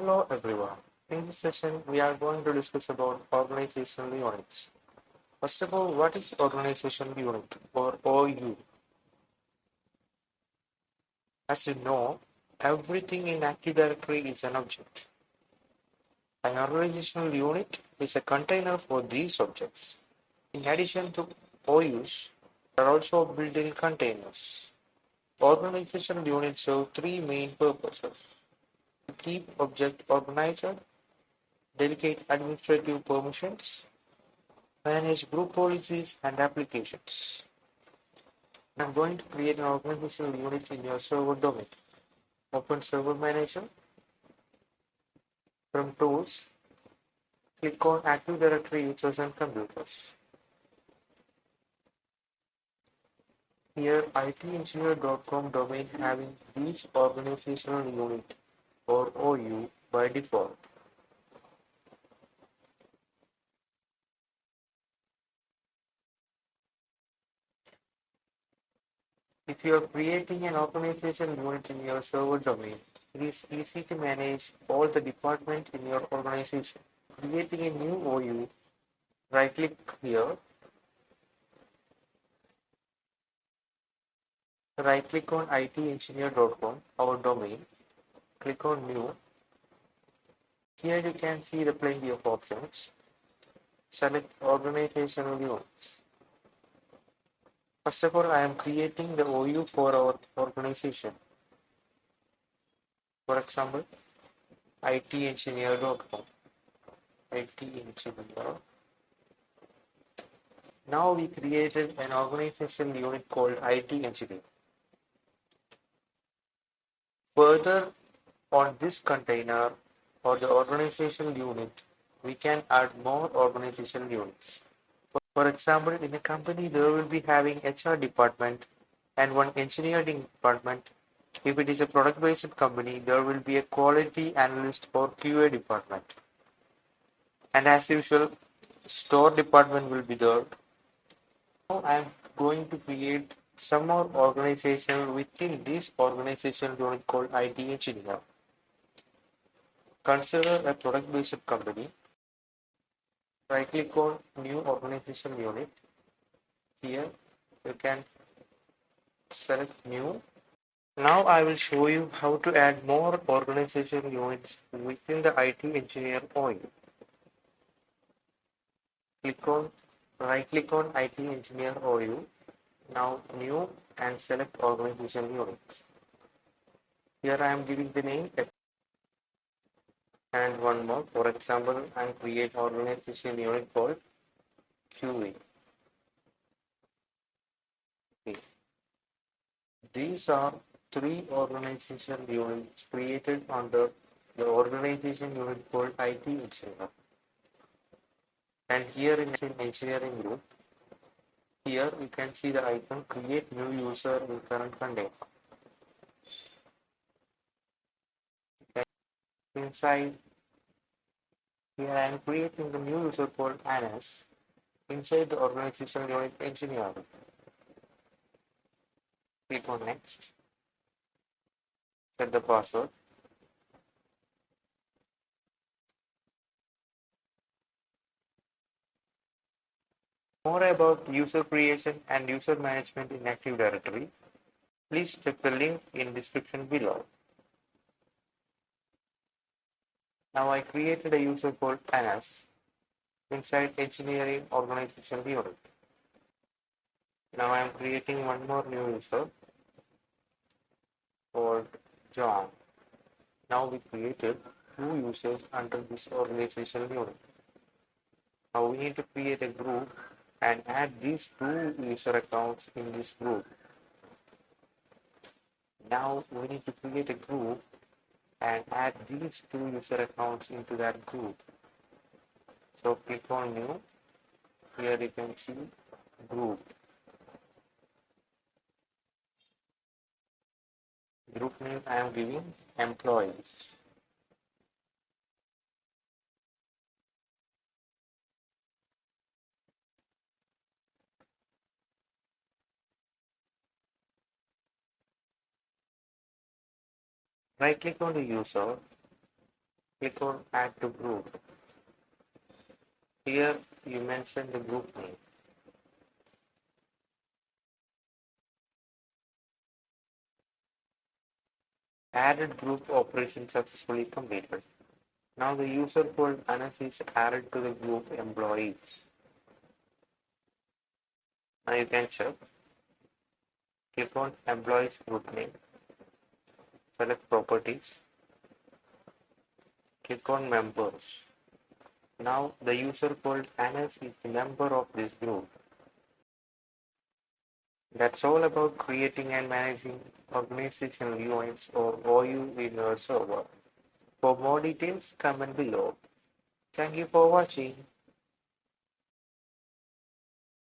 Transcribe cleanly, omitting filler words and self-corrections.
Hello everyone. In this session, we are going to discuss about organizational units. First of all, what is organizational unit or OU? As you know, everything in Active Directory is an object. An organizational unit is a container for these objects. In addition to OUs, there are also built-in containers. Organizational units serve three main purposes: to keep object organized, delegate administrative permissions, manage group policies and applications. I'm going to create an organizational unit in your server domain. Open Server Manager. From Tools, click on Active Directory Users and Computers. Here, itengineer.com domain having each organizational unit or OU by default. If you are creating an organizational unit in your server domain, it is easy to manage all the departments in your organization. Creating a new OU, right-click here, right-click on itengineer.com, our domain, click on New. Here you can see the plenty of options. Select Organizational Units. First of all, I am creating the OU for our organization. For example, itengineer.com. IT Engineer. Now we created an organizational unit called IT Engineer. Further, on this container or the organizational unit, we can add more organizational units. For example, in a company, there will be having HR department and one engineering department. If it is a product-based company, there will be a quality analyst or QA department. And as usual, store department will be there. Now I am going to create some more organization within this organization unit called IT Engineer. Consider a product-based company. Right-click on New Organization Unit. Here you can select New. Now I will show you how to add more organization units within the IT Engineer OU. Right-click on IT Engineer OU. Now New and select Organization Units. Here I am giving the name and one more. For example, I am create organization unit called QE. Okay. These are three organization units created under the organization unit called IT Engineer. And here in engineering group, here you can see the icon create new user in current container. Inside here I am creating the new user called Anas inside the organization unit engineer. Click on next. Set the password. More about user creation and user management in Active Directory, please check the link in description below. Now I created a user called Anas inside engineering organization unit. Now I am creating one more new user called John. Now we created two users under this organization unit. Now we need to create a group and add these two user accounts in this group. Now we need to create a group and add these two user accounts into that group. So click on New. Here you can see Group. Group name I am giving Employees. Right click on the user Click on Add to Group. Here you mention the group name. Added group operation successfully completed. Now the user called Anas is added to the group employees. Now you can check. Click on Employees Group Name. Select Properties. Click on Members. Now the user called Anas is the member of this group. That's all about creating and managing organizational units or OU in your server. For more details, comment below. Thank you for watching.